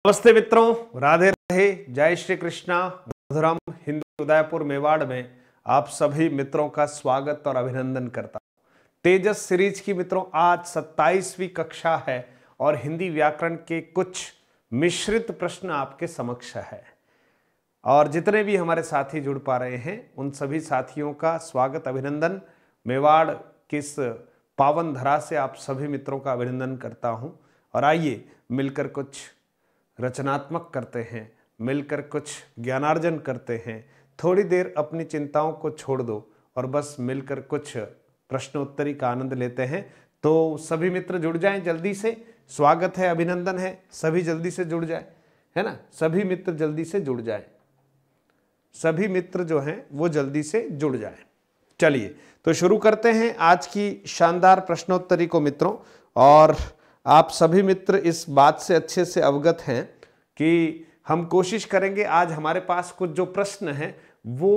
नमस्ते मित्रों, राधे राधे, जय श्री कृष्णा। मधुरम हिंदी उदयपुर मेवाड़ में आप सभी मित्रों का स्वागत और अभिनंदन करता हूं। तेजस सीरीज की मित्रों आज 27वीं कक्षा है और हिंदी व्याकरण के कुछ मिश्रित प्रश्न आपके समक्ष है। और जितने भी हमारे साथी जुड़ पा रहे हैं उन सभी साथियों का स्वागत अभिनंदन। मेवाड़ किस पावन धरा से आप सभी मित्रों का अभिनंदन करता हूं। और आइए मिलकर कुछ रचनात्मक करते हैं, मिलकर कुछ ज्ञानार्जन करते हैं। थोड़ी देर अपनी चिंताओं को छोड़ दो और बस मिलकर कुछ प्रश्नोत्तरी का आनंद लेते हैं। तो सभी मित्र जुड़ जाएं जल्दी से, स्वागत है, अभिनंदन है, सभी जल्दी से जुड़ जाएं, है ना। सभी मित्र जल्दी से जुड़ जाएं, सभी मित्र जो हैं वो जल्दी से जुड़ जाएं। चलिए तो शुरू करते हैं आज की शानदार प्रश्नोत्तरी को मित्रों। और आप सभी मित्र इस बात से अच्छे से अवगत हैं कि हम कोशिश करेंगे आज हमारे पास कुछ जो प्रश्न हैं वो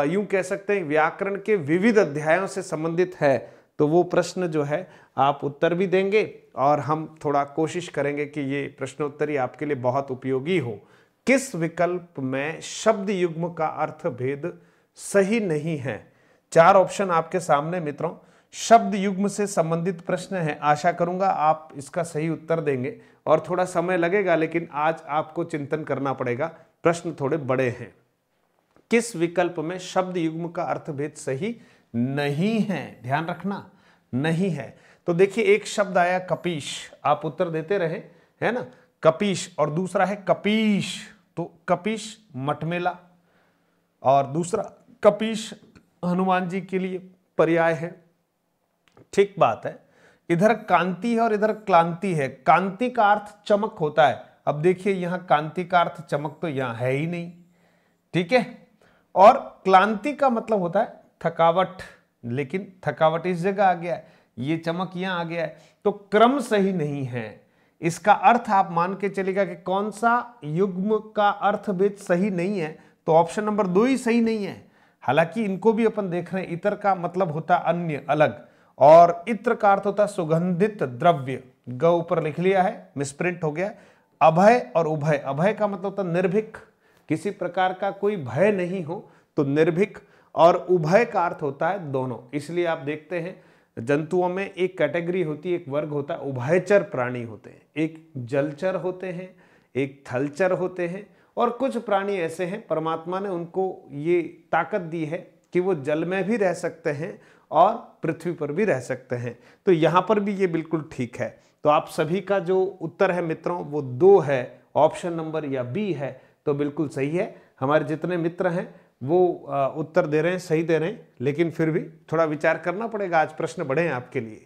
यूं कह सकते हैं व्याकरण के विविध अध्यायों से संबंधित है। तो वो प्रश्न जो है आप उत्तर भी देंगे और हम थोड़ा कोशिश करेंगे कि ये प्रश्नोत्तरी आपके लिए बहुत उपयोगी हो। किस विकल्प में शब्द युग्म का अर्थ भेद सही नहीं है? 4 ऑप्शन आपके सामने मित्रों। शब्द युग्म से संबंधित प्रश्न है, आशा करूंगा आप इसका सही उत्तर देंगे और थोड़ा समय लगेगा, लेकिन आज आपको चिंतन करना पड़ेगा। प्रश्न थोड़े बड़े हैं। किस विकल्प में शब्द युग्म का अर्थभेद सही नहीं है? ध्यान रखना, नहीं है। तो देखिए एक शब्द आया कपीश, आप उत्तर देते रहे, है ना। कपीश और दूसरा है कपीश, तो कपीश मटमेला और दूसरा कपीश हनुमान जी के लिए पर्याय है। ठीक बात है। इधर कांति है और इधर क्लांति है। कांति का अर्थ चमक होता है। अब देखिए यहां कांति का अर्थ चमक तो यहां है ही नहीं, ठीक है। और क्लांति का मतलब होता है थकावट, लेकिन थकावट इस जगह आ गया है, ये चमक यहां आ गया है, तो क्रम सही नहीं है। इसका अर्थ आप मान के चलेगा कि कौन सा युग्म का अर्थभेद सही नहीं है, तो ऑप्शन नंबर 2 ही सही नहीं है। हालांकि इनको भी अपन देख रहे हैं। इतर का मतलब होता अन्य, अलग, और इत्र का अर्थ होता सुगंधित द्रव्य। ग ऊपर लिख लिया है, मिसप्रिंट हो गया। अभय और उभय, अभय का मतलब होता निर्भीक, किसी प्रकार का कोई भय नहीं हो तो निर्भीक, और उभय का अर्थ होता है दोनों। इसलिए आप देखते हैं जंतुओं में एक कैटेगरी होती है, एक वर्ग होता है, उभयचर प्राणी होते हैं। एक जलचर होते हैं, एक थलचर होते हैं, और कुछ प्राणी ऐसे हैं परमात्मा ने उनको ये ताकत दी है कि वो जल में भी रह सकते हैं और पृथ्वी पर भी रह सकते हैं। तो यहां पर भी ये बिल्कुल ठीक है। तो आप सभी का जो उत्तर है मित्रों वो 2 है, ऑप्शन नंबर या बी है, तो बिल्कुल सही है। हमारे जितने मित्र हैं वो उत्तर दे रहे हैं, सही दे रहे हैं, लेकिन फिर भी थोड़ा विचार करना पड़ेगा, आज प्रश्न बड़े हैं आपके लिए।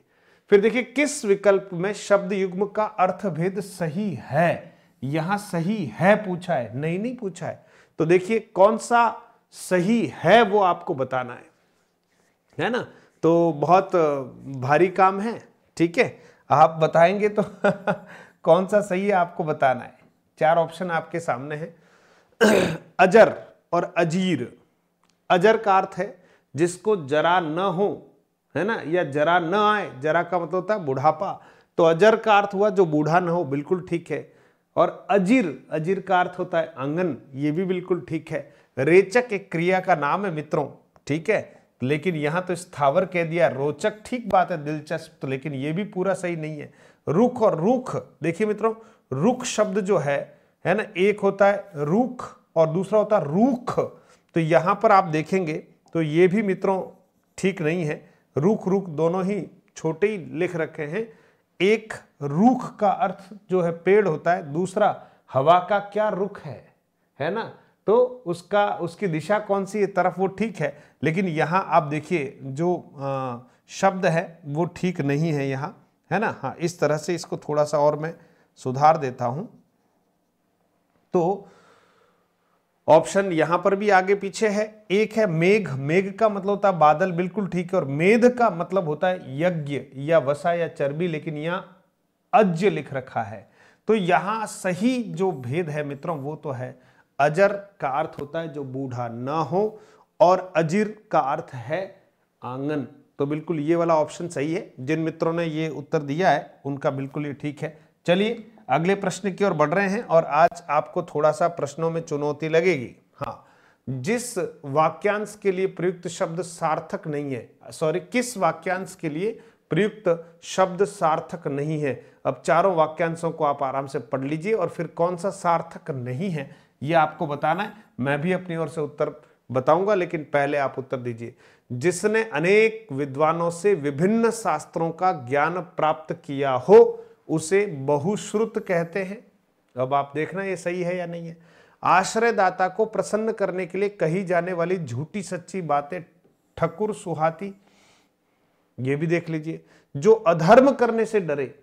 फिर देखिए किस विकल्प में शब्द युग्म का अर्थभेद सही है? यहां सही है पूछा है, नहीं पूछा है। तो देखिए कौन सा सही है वो आपको बताना है ना। तो बहुत भारी काम है, ठीक है। आप बताएंगे तो कौन सा सही है आपको बताना है। 4 ऑप्शन आपके सामने हैं। अजर और अजीर। अजर का अर्थ है जिसको जरा न हो, है ना, या जरा न आए। जरा का मतलब होता है बुढ़ापा, तो अजर का अर्थ हुआ जो बूढ़ा न हो, बिल्कुल ठीक है। और अजीर, अजीर का अर्थ होता है आंगन, ये भी बिल्कुल ठीक है। रेचक एक क्रिया का नाम है मित्रों, ठीक है, लेकिन यहां तो स्थावर कह दिया। रोचक ठीक बात है, दिलचस्प, तो लेकिन यह भी पूरा सही नहीं है। रुख और रूख, देखिए मित्रों रुख शब्द जो है ना, एक होता है रूख और दूसरा होता है रूख। तो यहां पर आप देखेंगे तो ये भी मित्रों ठीक नहीं है। रूख रूख दोनों ही छोटे ही लिख रखे हैं। एक रूख का अर्थ जो है पेड़ होता है, दूसरा हवा का क्या रुख है ना, तो उसकी दिशा कौन सी तरफ, वो ठीक है। लेकिन यहां आप देखिए जो शब्द है वो ठीक नहीं है यहाँ, है ना। हाँ, इस तरह से इसको थोड़ा सा और मैं सुधार देता हूं। तो ऑप्शन यहां पर भी आगे पीछे है। एक है मेघ, मेघ का मतलब होता है बादल, बिल्कुल ठीक है। और मेध का मतलब होता है यज्ञ या वसा या चर्बी, लेकिन यहां अज्य लिख रखा है। तो यहां सही जो भेद है मित्रों वो तो है अजर का अर्थ होता है जो बूढ़ा ना हो, और अजीर का अर्थ है आंगन। तो बिल्कुल ये वाला ऑप्शन सही है। जिन मित्रों ने ये उत्तर दिया है उनका बिल्कुल ये ठीक है। चलिए अगले प्रश्न की ओर बढ़ रहे हैं और आज आपको थोड़ा सा प्रश्नों में चुनौती लगेगी। हाँ, जिस वाक्यांश के लिए प्रयुक्त शब्द सार्थक नहीं है, सॉरी, किस वाक्यांश के लिए प्रयुक्त शब्द सार्थक नहीं है। अब चारों वाक्यांशों को आप आराम से पढ़ लीजिए और फिर कौन सा सार्थक नहीं है ये आपको बताना है। मैं भी अपनी ओर से उत्तर बताऊंगा, लेकिन पहले आप उत्तर दीजिए। जिसने अनेक विद्वानों से विभिन्न शास्त्रों का ज्ञान प्राप्त किया हो उसे बहुश्रुत कहते हैं। अब आप देखना ये सही है या नहीं है। आश्रयदाता को प्रसन्न करने के लिए कही जाने वाली झूठी सच्ची बातें ठकुर सुहाती, ये भी देख लीजिए। जो अधर्म करने से डरे,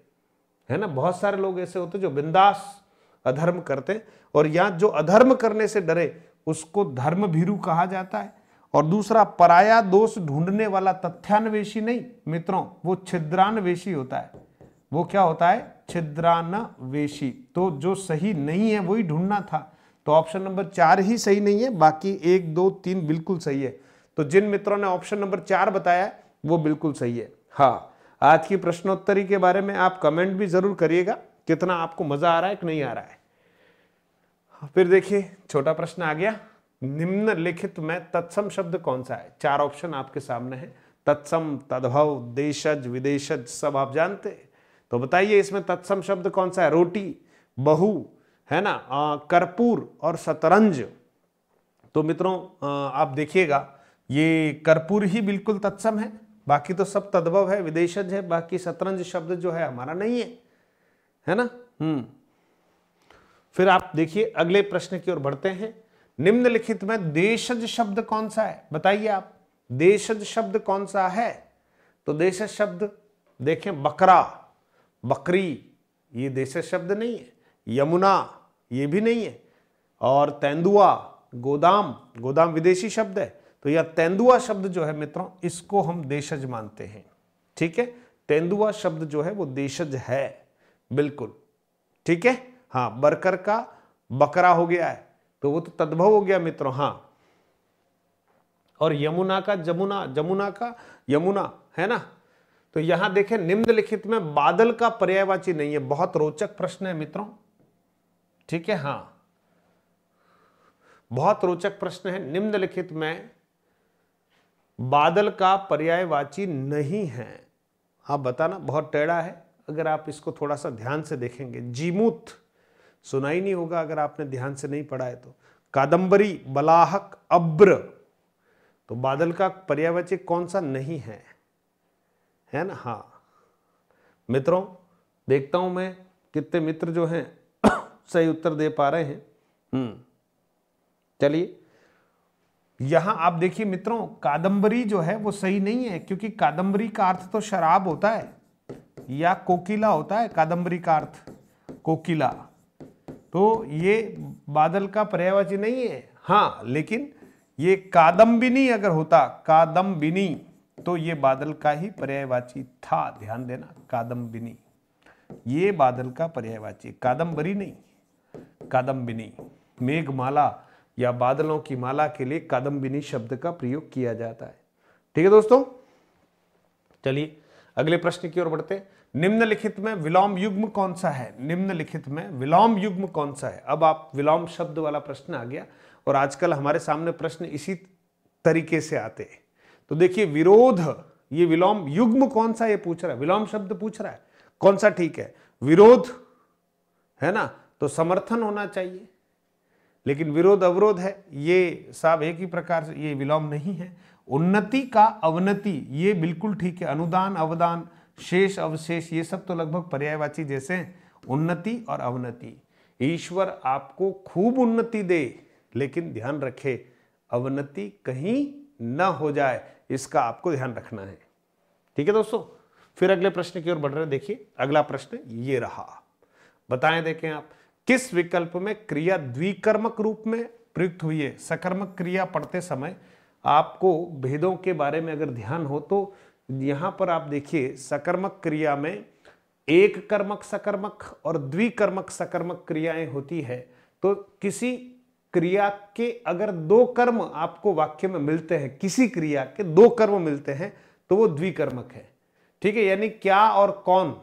है ना, बहुत सारे लोग ऐसे होते जो बिंदास अधर्म करते, और यहां जो अधर्म करने से डरे उसको धर्म भीरु कहा जाता है। और दूसरा, पराया दोष ढूंढने वाला तथ्यान्वेषी नहीं मित्रों, वो छिद्रान्वेषी होता है। वो क्या होता है? छिद्रान्वेषी। तो जो सही नहीं है वही ढूंढना था, तो ऑप्शन नंबर 4 ही सही नहीं है, बाकी 1 2 3 बिल्कुल सही है। तो जिन मित्रों ने ऑप्शन नंबर 4 बताया वो बिल्कुल सही है। हाँ, आज की प्रश्नोत्तरी के बारे में आप कमेंट भी जरूर करिएगा, कितना आपको मजा आ रहा है कि नहीं आ रहा है। फिर देखिए, छोटा प्रश्न आ गया। निम्नलिखित में तत्सम शब्द कौन सा है? 4 ऑप्शन आपके सामने है। तत्सम, तद्भव, देशज, विदेशज, सब आप जानते हैं। तो बताइए इसमें तत्सम शब्द कौन सा है? रोटी, बहु, है ना, कर्पूर और शतरंज। तो मित्रों आप देखिएगा, ये कर्पूर ही बिल्कुल तत्सम है, बाकी तो सब तद्भव है, विदेशज है, बाकी शतरंज शब्द जो है हमारा नहीं है ना। फिर आप देखिए अगले प्रश्न की ओर बढ़ते हैं। निम्नलिखित में देशज शब्द कौन सा है? बताइए आप, देशज शब्द कौन सा है? तो देशज शब्द देखें, बकरा, बकरी, ये देशज शब्द नहीं है। यमुना, ये भी नहीं है। और तेंदुआ, गोदाम, गोदाम विदेशी शब्द है, तो यह तेंदुआ शब्द जो है मित्रों, इसको हम देशज मानते हैं। ठीक है, तेंदुआ शब्द जो है वो देशज है, बिल्कुल ठीक है। हाँ, बरकर का बकरा हो गया है, तो वो तो तद्भव हो गया मित्रों। हाँ, और यमुना का जमुना, जमुना का यमुना, है ना। तो यहां देखें, निम्नलिखित में बादल का पर्यायवाची नहीं है। बहुत रोचक प्रश्न है मित्रों, ठीक है। हाँ, बहुत रोचक प्रश्न है। निम्नलिखित में बादल का पर्यायवाची नहीं है, आप बताना। बहुत टेढ़ा है, अगर आप इसको थोड़ा सा ध्यान से देखेंगे। जीमूत सुनाई नहीं होगा अगर आपने ध्यान से नहीं पढ़ा है तो। कादंबरी, बलाहक, अब्र, तो बादल का पर्यायवाची कौन सा नहीं है, है ना। हाँ मित्रों, देखता हूं मैं कितने मित्र जो हैं सही उत्तर दे पा रहे हैं। चलिए, यहां आप देखिए मित्रों, कादंबरी जो है वो सही नहीं है, क्योंकि कादंबरी का अर्थ तो शराब होता है या कोकिला होता है। कादंबरी का अर्थ कोकिला, तो ये बादल का पर्यायवाची नहीं है। हाँ, लेकिन ये कादम्बिनी अगर होता, कादम्बिनी, तो ये बादल का ही पर्यायवाची था। ध्यान देना, कादम्बिनी, ये बादल का पर्यायवाची, कादंबरी नहीं, कादम्बिनी। मेघमाला या बादलों की माला के लिए कादम्बिनी शब्द का प्रयोग किया जाता है। ठीक है दोस्तों, चलिए अगले प्रश्न की ओर बढ़ते हैं। निम्नलिखित में विलोम युग्म कौन सा है? निम्नलिखित में विलोम युग्म कौन सा है? अब आप विलोम शब्द वाला प्रश्न आ गया, और आजकल हमारे सामने प्रश्न इसी तरीके से आते हैं। तो देखिए, विरोध, ये विलोम युग्म कौन सा ये पूछ रहा है, विलोम शब्द पूछ रहा है, कौन सा ठीक है? विरोध, है ना, तो समर्थन होना चाहिए, लेकिन विरोध अवरोध है, ये सब एक ही प्रकार से, ये विलोम नहीं है। उन्नति का अवनति, ये बिल्कुल ठीक है। अनुदान, अवदान, शेष, अवशेष, ये सब तो लगभग पर्यायवाची जैसे हैं, उन्नति और अवनति। ईश्वर आपको खूब उन्नति दे, लेकिन ध्यान रखे अवनति कहीं न हो जाए, इसका आपको ध्यान रखना है। ठीक है दोस्तों, फिर अगले प्रश्न की ओर बढ़ रहे हैं। देखिए अगला प्रश्न ये रहा, बताएं, देखें आप, किस विकल्प में क्रिया द्विकर्मक रूप में प्रयुक्त हुई है? सकर्मक क्रिया पढ़ते समय आपको भेदों के बारे में अगर ध्यान हो तो यहां पर आप देखिए, सकर्मक क्रिया में एक कर्मक सकर्मक और द्विकर्मक सकर्मक क्रियाएं होती है। तो किसी क्रिया के अगर 2 कर्म आपको वाक्य में मिलते हैं, किसी क्रिया के 2 कर्म मिलते हैं, तो वो द्विकर्मक है। ठीक है, यानी क्या और कौन,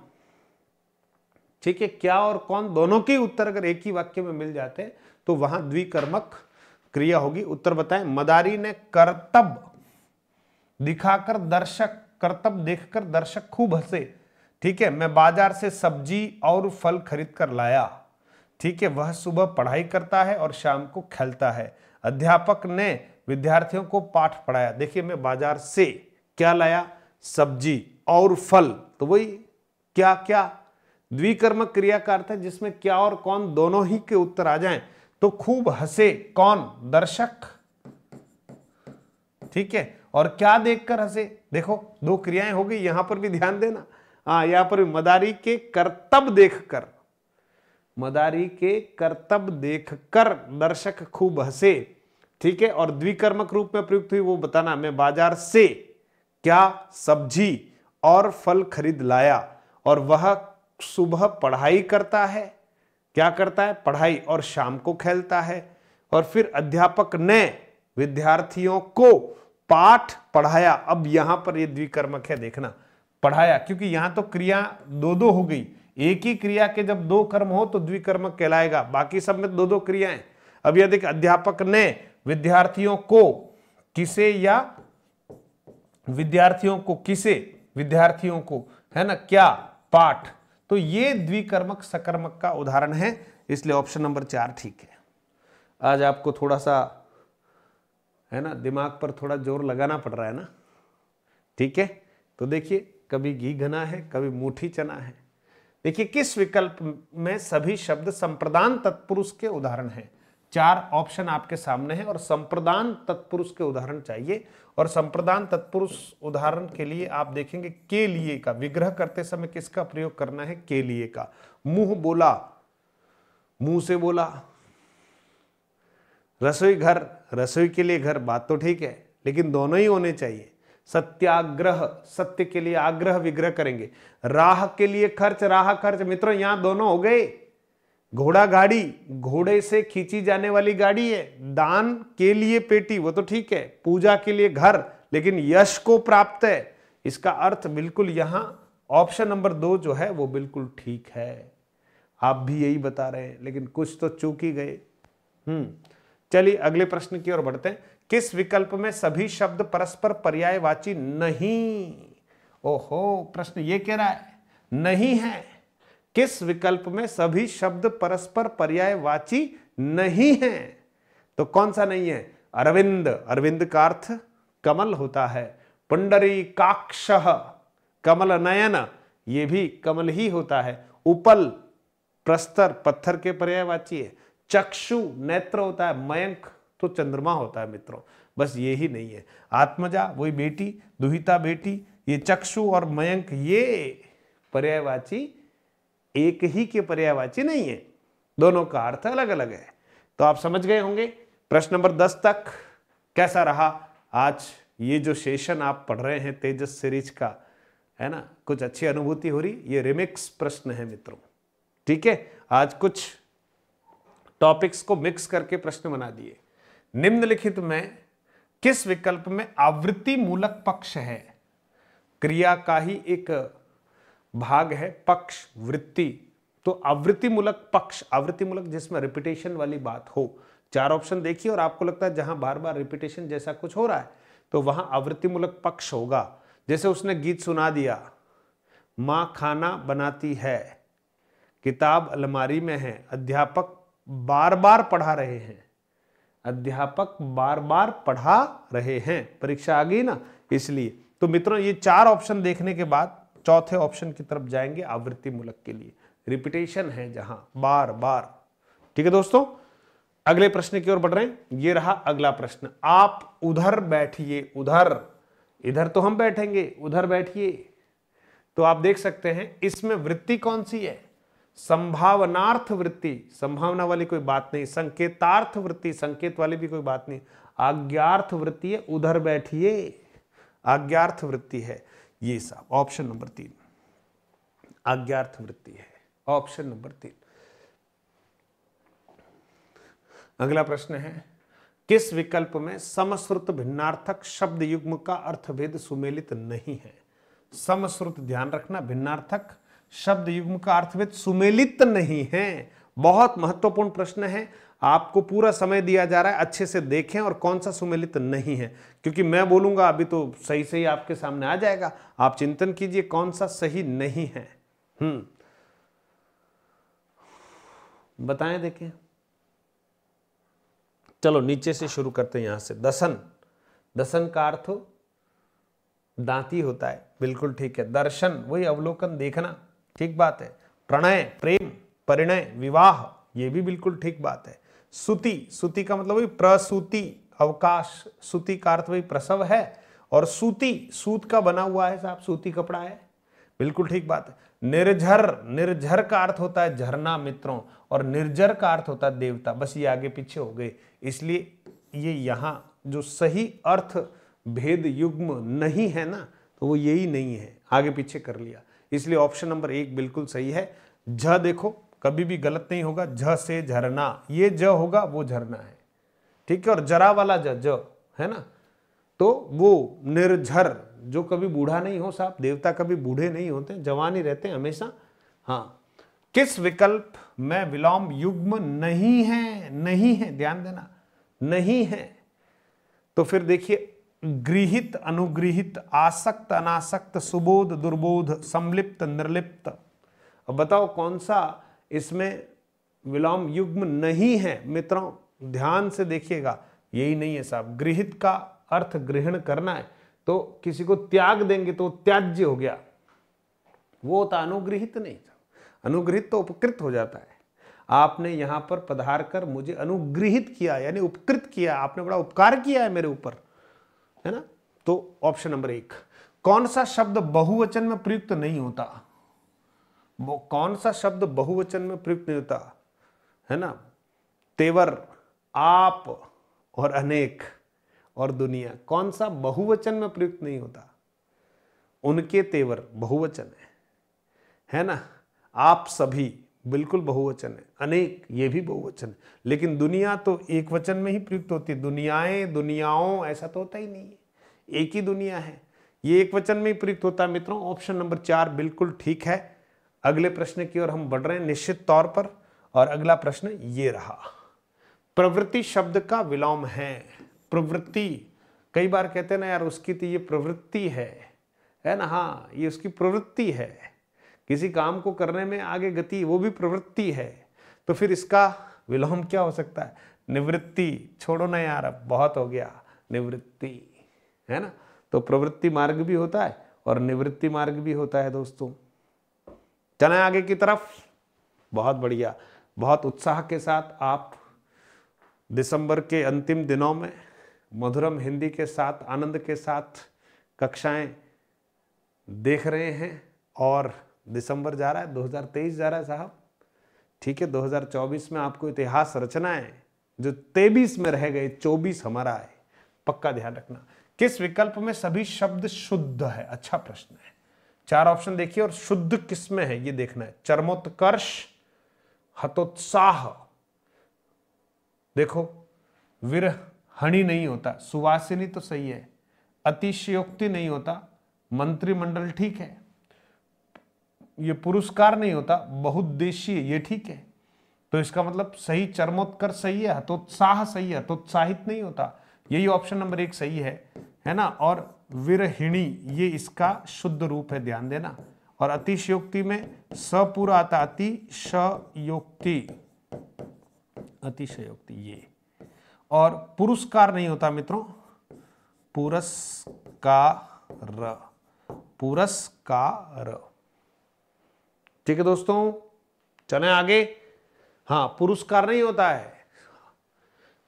ठीक है, क्या और कौन दोनों के उत्तर अगर एक ही वाक्य में मिल जाते हैं तो वहां द्विकर्मक क्रिया होगी। उत्तर बताएं। मदारी ने करतब दिखाकर दर्शक, करतब देखकर दर्शक खूब हंसे। ठीक है, मैं बाजार से सब्जी और फल खरीद कर लाया। ठीक है, वह सुबह पढ़ाई करता है और शाम को खेलता है। अध्यापक ने विद्यार्थियों को पाठ पढ़ाया। देखिए, मैं बाजार से क्या लाया, सब्जी और फल, तो वही क्या क्या द्विकर्मक क्रिया का अर्थ है जिसमें क्या और कौन दोनों ही के उत्तर आ जाएं। तो खूब हंसे, कौन, दर्शक। ठीक है, और क्या देखकर हंसे, देखो दो क्रियाएं हो गई, यहां पर भी ध्यान देना। हाँ, यहां पर मदारी के करतब देखकर, मदारी के करतब देखकर दर्शक खूब हंसे। ठीक है, और द्विकर्मक रूप में प्रयुक्त हुई वो बताना। मैं बाजार से क्या सब्जी और फल खरीद लाया, और वह सुबह पढ़ाई करता है। क्या करता है, पढ़ाई, और शाम को खेलता है। और फिर अध्यापक ने विद्यार्थियों को पाठ पढ़ाया। अब यहां पर ये द्विकर्मक है, देखना, पढ़ाया, क्योंकि यहां तो क्रिया दो दो हो गई। एक ही क्रिया के जब दो कर्म हो तो द्विकर्मक कहलाएगा, बाकी सब में दो दो क्रियाएं। अब यह देख, अध्यापक ने विद्यार्थियों को किसे, या विद्यार्थियों को किसे, विद्यार्थियों को, है ना, क्या, पाठ। तो ये द्विकर्मक सकर्मक का उदाहरण है, इसलिए ऑप्शन नंबर 4 ठीक है। आज आपको थोड़ा सा, है ना, दिमाग पर थोड़ा जोर लगाना पड़ रहा है ना। ठीक है, तो देखिए, कभी घी घना है, कभी मुट्ठी चना है। देखिए, किस विकल्प में सभी शब्द संप्रदान तत्पुरुष के उदाहरण हैं। 4 ऑप्शन आपके सामने हैं और संप्रदान तत्पुरुष के उदाहरण चाहिए। और संप्रदान तत्पुरुष उदाहरण के लिए आप देखेंगे के लिए का, विग्रह करते समय किसका प्रयोग करना है, के लिए का। मुंह बोला, मुंह से बोला। रसोई घर, रसोई के लिए घर, बात तो ठीक है, लेकिन दोनों ही होने चाहिए। सत्याग्रह, सत्य के लिए आग्रह विग्रह करेंगे। राह के लिए खर्च, राह खर्च। मित्रों, यहां दोनों हो गए। घोड़ा गाड़ी, घोड़े से खींची जाने वाली गाड़ी है। दान के लिए पेटी, वो तो ठीक है। पूजा के लिए घर, लेकिन यश को प्राप्त है। इसका अर्थ बिल्कुल यहां ऑप्शन नंबर 2 जो है वो बिल्कुल ठीक है। आप भी यही बता रहे हैं, लेकिन कुछ तो चूक ही गए। चलिए अगले प्रश्न की ओर बढ़ते हैं। किस विकल्प में सभी शब्द परस्पर पर्यायवाची नहीं। ओहो, प्रश्न ये कह रहा है नहीं है। किस विकल्प में सभी शब्द परस्पर पर्यायवाची नहीं है, तो कौन सा नहीं है। अरविंद, अरविंद का अर्थ कमल होता है। पुंडरीकाक्षः, कमल नयन, ये भी कमल ही होता है। उपल, प्रस्तर, पत्थर के पर्यायवाची है। चक्षु, नेत्र होता है। मयंक तो चंद्रमा होता है। मित्रों, बस ये ही नहीं है। आत्मजा, वही बेटी, दुहिता बेटी। ये चक्षु और मयंक ये पर्यायवाची एक ही के पर्यायवाची नहीं है, दोनों का अर्थ अलग अलग है। तो आप समझ गए होंगे। प्रश्न नंबर 10 तक कैसा रहा आज ये जो सेशन आप पढ़ रहे हैं तेजस सीरीज का, है ना, कुछ अच्छी अनुभूति हो रही। ये रिमिक्स प्रश्न है मित्रों। ठीक है, आज कुछ टॉपिक्स को मिक्स करके प्रश्न बना दिए। निम्नलिखित में किस विकल्प में आवृत्ति मूलक पक्ष है। क्रिया का ही एक भाग है पक्ष, वृत्ति। तो आवृत्ति मूलक पक्ष, आवृत्ति मूलक जिसमें रिपीटेशन वाली बात हो। 4 ऑप्शन देखिए और आपको लगता है जहां बार बार रिपीटेशन जैसा कुछ हो रहा है तो वहां आवृत्ति मूलक पक्ष होगा। जैसे उसने गीत सुना दिया, मां खाना बनाती है, किताब अलमारी में है, अध्यापक बार बार पढ़ा रहे हैं, अध्यापक बार बार पढ़ा रहे हैं। परीक्षा आ गई ना, इसलिए। तो मित्रों, ये 4 ऑप्शन देखने के बाद चौथे ऑप्शन की तरफ जाएंगे आवृत्ति मूलक के लिए। रिपीटेशन है जहां बार बार। ठीक है दोस्तों, अगले प्रश्न की ओर बढ़ रहे हैं। ये रहा अगला प्रश्न। आप उधर बैठिए, उधर, इधर तो हम बैठेंगे, उधर बैठिए। तो आप देख सकते हैं इसमें वृत्ति कौन सी है, संभावनार्थ वृत्ति, संभावना वाली कोई बात नहीं। संकेतार्थ वृत्ति, संकेत वाली भी कोई बात नहीं। आज्ञार्थ वृत्ति है, उधर बैठिए, आज्ञार्थ वृत्ति है। ये सब ऑप्शन नंबर 3 आज्ञार्थ वृत्ति है, ऑप्शन नंबर 3। अगला प्रश्न है, किस विकल्प में समश्रुत भिन्नार्थक शब्द युग्म का अर्थभेद सुमेलित नहीं है। समश्रुत, ध्यान रखना, भिन्नार्थक शब्द युग्म का अर्थवेद सुमेलित नहीं है। बहुत महत्वपूर्ण प्रश्न है, आपको पूरा समय दिया जा रहा है, अच्छे से देखें और कौन सा सुमेलित नहीं है, क्योंकि मैं बोलूंगा अभी तो सही सही आपके सामने आ जाएगा। आप चिंतन कीजिए कौन सा सही नहीं है। बताएं, देखें। चलो नीचे से शुरू करते हैं, यहां से। दसन, दसन का अर्थ दांती होता है, बिल्कुल ठीक है। दर्शन वही अवलोकन, देखना, ठीक बात है। प्रणय प्रेम, परिणय विवाह, ये भी बिल्कुल ठीक बात है। सुति, सुति का मतलब वही प्रसूति अवकाश, सुति का अर्थ वही प्रसव है। और सूती, सूत का बना हुआ है साहब, सूती कपड़ा है, बिल्कुल ठीक बात है। निर्झर, निर्झर का अर्थ होता है झरना मित्रों, और निर्जर का अर्थ होता है देवता। बस ये आगे पीछे हो गए, इसलिए ये यहां जो सही अर्थ भेद युग्म नहीं है ना, तो वो यही नहीं है, आगे पीछे कर लिया, इसलिए ऑप्शन नंबर 1 बिल्कुल सही है। झ देखो कभी भी गलत नहीं होगा, झ से झरना, ये ज होगा वो झरना है, ठीक है। और जरा वाला ज है ना, तो वो निर्झर, जो कभी बूढ़ा नहीं हो साहब, देवता कभी बूढ़े नहीं होते, जवान ही रहते हैं हमेशा। हाँ, किस विकल्प में विलोम युग्म नहीं है? नहीं है, ध्यान देना, नहीं है। तो फिर देखिए, गृहित अनुगृहित, आसक्त अनासक्त, सुबोध दुर्बोध, संलिप्त निर्लिप्त। अब बताओ कौन सा इसमें विलोम युग्म नहीं है मित्रों? ध्यान से देखिएगा, यही नहीं है साहब। गृहित का अर्थ ग्रहण करना है, तो किसी को त्याग देंगे तो त्याज्य हो गया, वो होता अनुगृहित नहीं था। अनुगृहित तो उपकृत हो जाता है। आपने यहां पर पधार कर मुझे अनुगृहित किया, यानी उपकृत किया, आपने बड़ा उपकार किया है मेरे ऊपर, है ना। तो ऑप्शन नंबर 1। कौन सा शब्द बहुवचन में प्रयुक्त नहीं होता? वो कौन सा शब्द बहुवचन में प्रयुक्त नहीं होता, है ना? तेवर, आप और अनेक और दुनिया, कौन सा बहुवचन में प्रयुक्त नहीं होता? उनके तेवर बहुवचन है ना। आप सभी बिल्कुल बहुवचन है, अनेक ये भी बहुवचन है, लेकिन दुनिया तो एक वचन में ही प्रयुक्त होती है। दुनियाएं, दुनियाओं, ऐसा तो होता ही नहीं है, एक ही दुनिया है, ये एक वचन में ही प्रयुक्त होता है मित्रों। ऑप्शन नंबर 4 बिल्कुल ठीक है। अगले प्रश्न की ओर हम बढ़ रहे हैं निश्चित तौर पर, और अगला प्रश्न ये रहा। प्रवृत्ति शब्द का विलोम है। प्रवृत्ति, कई बार कहते हैं ना यार उसकी तो ये प्रवृत्ति है ना। हाँ, ये उसकी प्रवृत्ति है, किसी काम को करने में आगे गति, वो भी प्रवृत्ति है। तो फिर इसका विलोम क्या हो सकता है? निवृत्ति। छोड़ो ना यार, अब बहुत हो गया, निवृत्ति, है ना। तो प्रवृत्ति मार्ग भी होता है और निवृत्ति मार्ग भी होता है दोस्तों। चलें आगे की तरफ। बहुत बढ़िया, बहुत उत्साह के साथ आप दिसंबर के अंतिम दिनों में मधुरम हिंदी के साथ, आनंद के साथ कक्षाएं देख रहे हैं, और दिसंबर जा रहा है, 2023 जा रहा है साहब, ठीक है। 2024 में आपको इतिहास रचना है, जो 23 में रह गए 24 हमारा है, पक्का ध्यान रखना। किस विकल्प में सभी शब्द शुद्ध है? अच्छा प्रश्न है। 4 ऑप्शन देखिए, और शुद्ध किस में है ये देखना है। चरमोत्कर्ष, हतोत्साह, देखो विरहणी नहीं होता, सुवासिनी तो सही है, अतिशयोक्ति नहीं होता, मंत्रिमंडल ठीक है, ये पुरस्कार नहीं होता, बहुउद्देशीय ये ठीक है। तो इसका मतलब सही चरमोत्कर्ष सही है, हतोत्साह सही है, हतोत्साहित नहीं होता, यही ऑप्शन नंबर 1 सही है ना। और विरहिणी ये इसका शुद्ध रूप है, ध्यान देना। और अतिशयोक्ति में स पूरा आता, अतिशयोक्ति, अतिशयोक्ति ये। और पुरस्कार नहीं होता मित्रों, पुरस्कार, पुरस्कार, ठीक है दोस्तों। चलें आगे। हाँ, पुरस्कार नहीं होता है।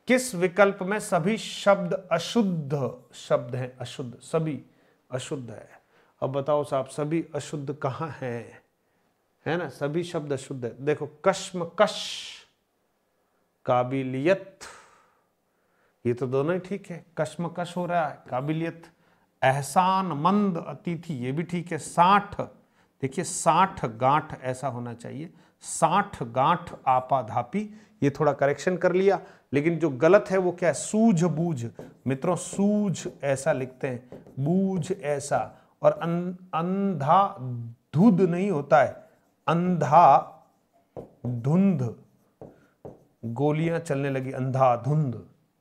किस विकल्प में सभी शब्द अशुद्ध शब्द हैं? अशुद्ध, सभी अशुद्ध है। अब बताओ साहब, सभी अशुद्ध कहाँ हैं? है ना, सभी शब्द अशुद्ध है। देखो, कश्मकश, काबिलियत, ये तो दोनों ही ठीक है, कश्मकश हो रहा है, काबिलियत। एहसान मंद अतिथि, ये भी ठीक है। 60, देखिए 60 गांठ ऐसा होना चाहिए, 60 गांठ आपाधापी, ये थोड़ा करेक्शन कर लिया। लेकिन जो गलत है वो क्या है? सूझबूझ मित्रों, सूझ ऐसा लिखते हैं, बूझ ऐसा। और अंधा धुध नहीं होता है, अंधाधुंध गोलियां चलने लगी, अंधाधुंध।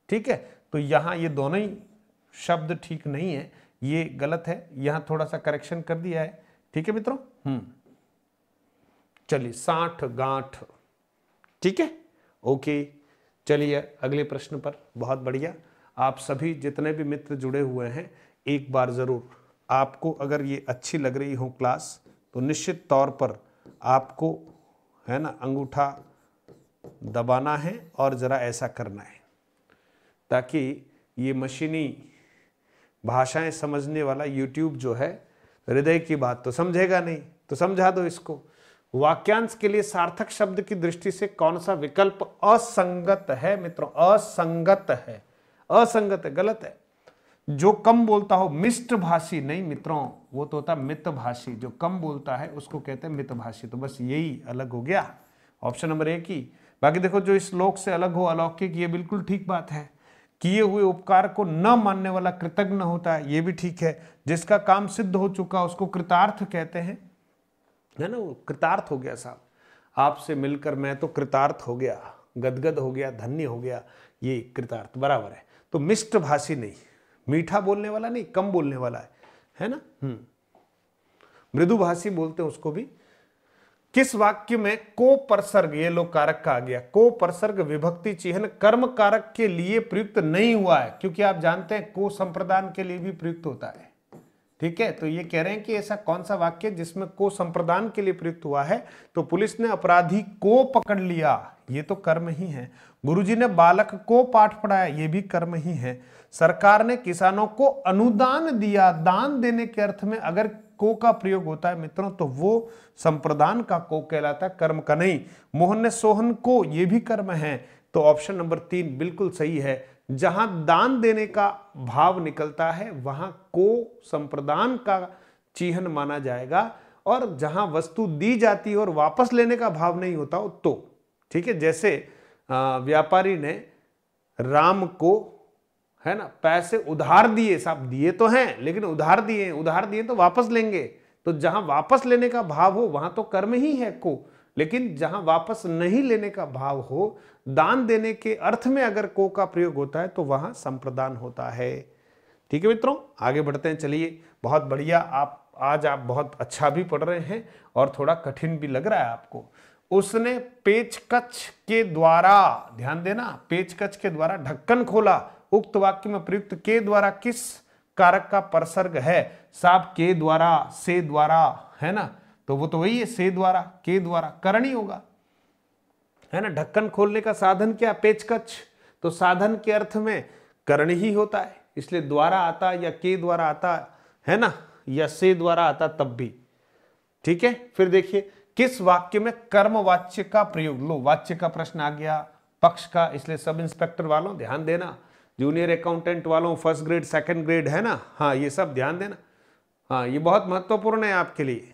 ठीक है, तो यहां ये दोनों ही शब्द ठीक नहीं है, ये गलत है, यहां थोड़ा सा करेक्शन कर दिया है। ठीक है मित्रों, चलिए, 60 गांठ। ठीक है, ओके। चलिए अगले प्रश्न पर। बहुत बढ़िया। आप सभी जितने भी मित्र जुड़े हुए हैं, एक बार जरूर, आपको अगर ये अच्छी लग रही हो क्लास, तो निश्चित तौर पर आपको, है ना, अंगूठा दबाना है और जरा ऐसा करना है, ताकि ये मशीनी भाषाएं समझने वाला YouTube जो है, हृदय की बात तो समझेगा नहीं, तो समझा दो इसको। वाक्यांश के लिए सार्थक शब्द की दृष्टि से कौन सा विकल्प असंगत है मित्रों? असंगत है, असंगत है, गलत है। जो कम बोलता हो, मिष्टभाषी नहीं मित्रों, वो तो होता मितभाषी। जो कम बोलता है उसको कहते हैं मितभाषी। तो बस यही अलग हो गया, ऑप्शन नंबर 1 ही। बाकी देखो, जो इस श्लोक से अलग हो, अलौकिक, ये बिल्कुल ठीक बात है। किए हुए उपकार को न मानने वाला कृतज्ञ होता है, ये भी ठीक है। जिसका काम सिद्ध हो चुका उसको कृतार्थ कहते हैं, है ना, वो कृतार्थ हो गया साहब, आपसे मिलकर मैं तो कृतार्थ हो गया, गदगद हो गया, धन्य हो गया, ये कृतार्थ बराबर है। तो मिष्टभाषी नहीं, मीठा बोलने वाला नहीं, कम बोलने वाला है ना। मृदुभाषी बोलते हैं उसको भी। किस वाक्य में को परसर्ग, ये लोग कारक का आ गया, को परसर्ग विभक्ति चिन्ह कर्म कारक के लिए प्रयुक्त नहीं हुआ है? क्योंकि आप जानते हैं को संप्रदान के लिए भी प्रयुक्त होता है। ठीक है, तो ये कह रहे हैं कि ऐसा कौन सा वाक्य जिसमें को संप्रदान के लिए प्रयुक्त हुआ है? तो पुलिस ने अपराधी को पकड़ लिया, ये तो कर्म ही है। गुरुजी ने बालक को पाठ पढ़ाया, ये भी कर्म ही है। सरकार ने किसानों को अनुदान दिया, दान देने के अर्थ में अगर को का प्रयोग होता है मित्रों, तो वो संप्रदान का को कहलाता है, कर्म का नहीं। मोहन ने सोहन को, ये भी कर्म है। तो ऑप्शन नंबर 3 बिल्कुल सही है। जहां दान देने का भाव निकलता है वहां को संप्रदान का चिन्ह माना जाएगा, और जहां वस्तु दी जाती है और वापस लेने का भाव नहीं होता हो तो। ठीक है, जैसे व्यापारी ने राम को, है ना, पैसे उधार दिए, साहब दिए तो हैं लेकिन उधार दिए तो वापस लेंगे, तो जहां वापस लेने का भाव हो वहां तो कर्म ही है को, लेकिन जहां वापस नहीं लेने का भाव हो, दान देने के अर्थ में अगर को का प्रयोग होता है तो वहां संप्रदान होता है। ठीक है मित्रों, आगे बढ़ते हैं। चलिए, बहुत बढ़िया, आज आप बहुत अच्छा भी पढ़ रहे हैं और थोड़ा कठिन भी लग रहा है आपको। उसने पेचकश के द्वारा, ध्यान देना, पेचकश के द्वारा ढक्कन खोला, उक्त वाक्य में प्रयुक्त के द्वारा किस कारक का परसर्ग है? साहब के द्वारा, से द्वारा, है ना, तो वो तो वही है, से द्वारा, के द्वारा, करण ही होगा, है ना। ढक्कन खोलने का साधन क्या? पेचकश। तो साधन के अर्थ में करण ही होता है, इसलिए द्वारा आता या के द्वारा आता, है ना, या से द्वारा आता तब भी। ठीक है, फिर देखिए, किस वाक्य में कर्मवाच्य का प्रयोग? लो, वाच्य का प्रश्न आ गया, पक्ष का, इसलिए सब इंस्पेक्टर वालों ध्यान देना, जूनियर अकाउंटेंट वालों, फर्स्ट ग्रेड, सेकंड ग्रेड, है ना, हाँ, ये सब ध्यान देना, हाँ, ये बहुत महत्वपूर्ण है आपके लिए।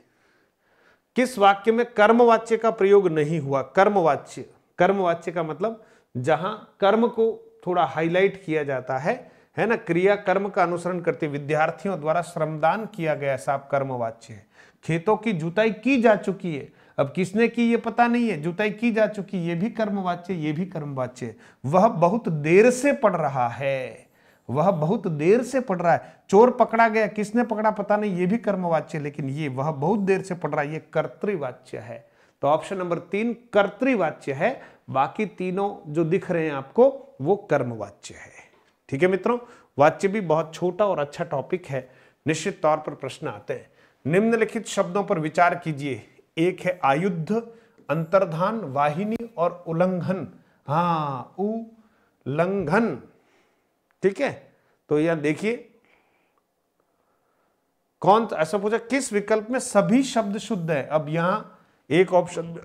किस वाक्य में कर्मवाच्य का प्रयोग नहीं हुआ? कर्मवाच्य, कर्मवाच्य का मतलब जहां कर्म को थोड़ा हाईलाइट किया जाता है ना, क्रिया कर्म का अनुसरण करते विद्यार्थियों द्वारा श्रमदान किया गया, साहब कर्मवाच्य है। खेतों की जुताई की जा चुकी है, अब किसने की ये पता नहीं है, जुताई की जा चुकी, ये भी कर्मवाच्य, ये भी कर्मवाच्य है। वह बहुत देर से पढ़ रहा है, वह बहुत देर से पढ़ रहा है। चोर पकड़ा गया, किसने पकड़ा पता नहीं, ये भी कर्मवाच्य, लेकिन ये वह बहुत देर से पढ़ रहा है, ये कर्तृवाच्य है। तो ऑप्शन नंबर 3 कर्तृवाच्य है, बाकी तीनों जो दिख रहे हैं आपको वो कर्मवाच्य है। ठीक है मित्रों, वाच्य भी बहुत छोटा और अच्छा टॉपिक है, निश्चित तौर पर प्रश्न आते हैं। निम्नलिखित शब्दों पर विचार कीजिए। एक है आयुध, अंतर्धान, वाहिनी और उल्लंघन। हाँ, उल्लंघन। ठीक है, तो यहां देखिए कौन ऐसा पूछा, किस विकल्प में सभी शब्द शुद्ध है? अब यहां एक ऑप्शन में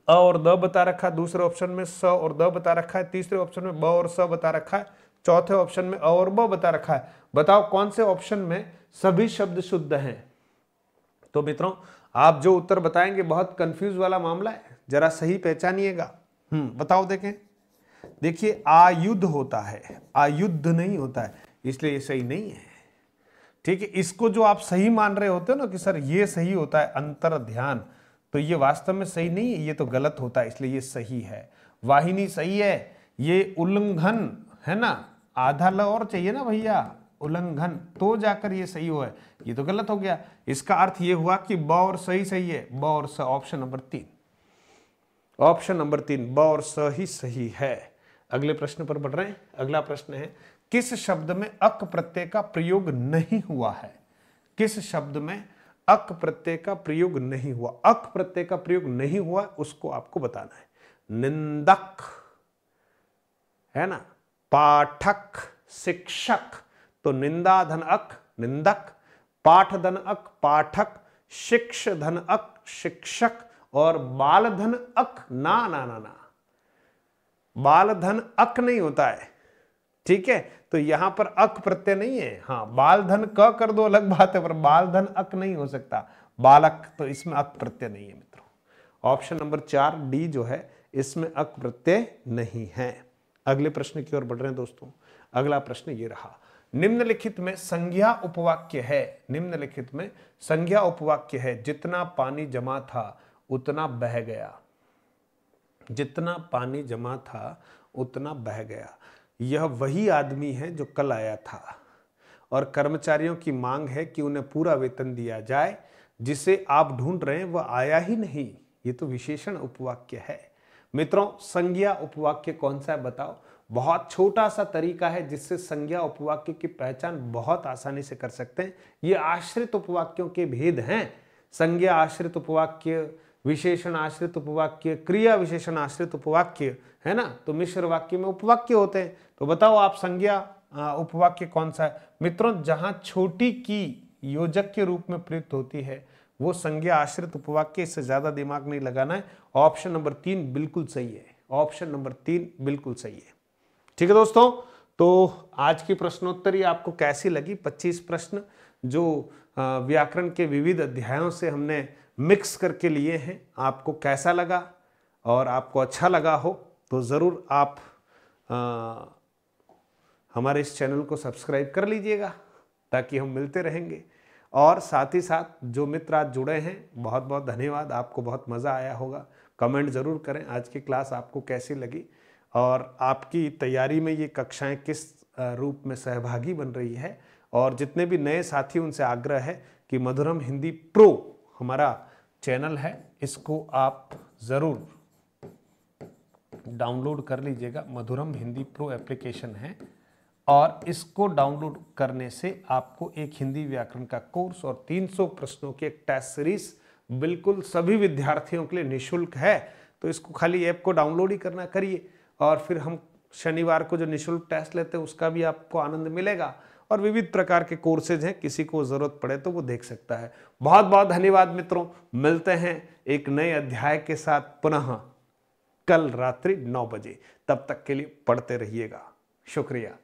अ और द बता रखा है, दूसरे ऑप्शन में स और द बता रखा है, तीसरे ऑप्शन में ब और स बता रखा है, चौथे ऑप्शन में अ और ब बता रखा है। बताओ कौन से ऑप्शन में सभी शब्द शुद्ध हैं? तो मित्रों, आप जो उत्तर बताएंगे बहुत कंफ्यूज वाला मामला है, जरा सही पहचानिएगा। बताओ, देखें, देखिए आयुध होता है, आयुध नहीं होता है, इसलिए ये सही नहीं है। ठीक है, इसको जो आप सही मान रहे होते हो ना कि सर ये सही होता है, अंतर ध्यान, तो ये वास्तव में सही नहीं है, ये तो गलत होता है, इसलिए ये सही है। वाहिनी सही है, ये उल्लंघन है ना, आधा ल और चाहिए ना भैया, उल्लंघन, तो जाकर ये सही हो है, ये तो गलत हो गया। इसका अर्थ ये हुआ कि ब और सही सही है, ब और स, ऑप्शन नंबर 3, ऑप्शन नंबर 3 ब और स ही सही है। अगले प्रश्न पर बढ़ रहे हैं। अगला प्रश्न है, किस शब्द में अक प्रत्यय का प्रयोग नहीं हुआ है? किस शब्द में अक प्रत्यय का प्रयोग नहीं हुआ? अक प्रत्यय का प्रयोग नहीं हुआ उसको आपको बताना है। निंदक है ना, पाठक, शिक्षक, तो निंदा धन अक निंदक, पाठ धन अक पाठक, शिक्ष धन अक शिक्षक, और बाल धन अक ना ना ना ना, बाल धन अक नहीं होता है, ठीक है, तो यहां पर अक प्रत्यय नहीं है। हाँ, बाल धन क कर दो अलग बात है, पर बाल धन अक नहीं हो सकता, बालक, तो इसमें अक प्रत्यय नहीं है मित्रों। ऑप्शन नंबर 4 डी जो है इसमें अक प्रत्यय नहीं है। अगले प्रश्न की ओर बढ़ रहे हैं दोस्तों। अगला प्रश्न ये रहा, निम्नलिखित में संज्ञा उपवाक्य है, निम्नलिखित में संज्ञा उपवाक्य है, जितना पानी जमा था उतना बह गया, जितना पानी जमा था उतना बह गया। यह वही आदमी है जो कल आया था और कर्मचारियों की मांग है कि उन्हें पूरा वेतन दिया जाए, जिसे आप ढूंढ रहे हैं वह आया ही नहीं। ये तो विशेषण उपवाक्य है। मित्रों, संज्ञा उपवाक्य कौन सा है बताओ? बहुत छोटा सा तरीका है जिससे संज्ञा उपवाक्य की पहचान बहुत आसानी से कर सकते हैं। ये आश्रित उपवाक्यों के भेद हैं। संज्ञा आश्रित उपवाक्य, विशेषण आश्रित उपवाक्य, क्रिया विशेषण आश्रित उपवाक्य, है ना, तो मिश्र वाक्य में उपवाक्य होते हैं। तो बताओ आप संज्ञा उपवाक्य कौन सा है? मित्रों, जहां छोटी की योजक के रूप में प्रयुक्त होती है वो संज्ञा आश्रित उपवाक्य, इससे ज्यादा दिमाग नहीं लगाना है। ऑप्शन नंबर 3 बिल्कुल सही है, ऑप्शन नंबर 3 बिल्कुल सही है। ठीक है दोस्तों, तो आज की प्रश्नोत्तरी आपको कैसी लगी? 25 प्रश्न जो व्याकरण के विविध अध्यायों से हमने मिक्स करके लिए हैं, आपको कैसा लगा? और आपको अच्छा लगा हो तो ज़रूर आप हमारे इस चैनल को सब्सक्राइब कर लीजिएगा ताकि हम मिलते रहेंगे। और साथ ही साथ जो मित्र आज जुड़े हैं, बहुत बहुत धन्यवाद, आपको बहुत मज़ा आया होगा। कमेंट ज़रूर करें आज की क्लास आपको कैसी लगी और आपकी तैयारी में ये कक्षाएं किस रूप में सहभागी बन रही है। और जितने भी नए साथी उनसे आग्रह है कि मधुरम हिंदी प्रो हमारा चैनल है, इसको आप ज़रूर डाउनलोड कर लीजिएगा। मधुरम हिंदी प्रो एप्लीकेशन है और इसको डाउनलोड करने से आपको एक हिंदी व्याकरण का कोर्स और 300 प्रश्नों की एक टेस्ट सीरीज बिल्कुल सभी विद्यार्थियों के लिए निःशुल्क है। तो इसको खाली ऐप को डाउनलोड ही करना, करिए, और फिर हम शनिवार को जो निःशुल्क टेस्ट लेते हैं उसका भी आपको आनंद मिलेगा। और विविध प्रकार के कोर्सेज हैं, किसी को ज़रूरत पड़े तो वो देख सकता है। बहुत बहुत धन्यवाद मित्रों, मिलते हैं एक नए अध्याय के साथ पुनः कल रात्रि 9 बजे। तब तक के लिए पढ़ते रहिएगा। शुक्रिया।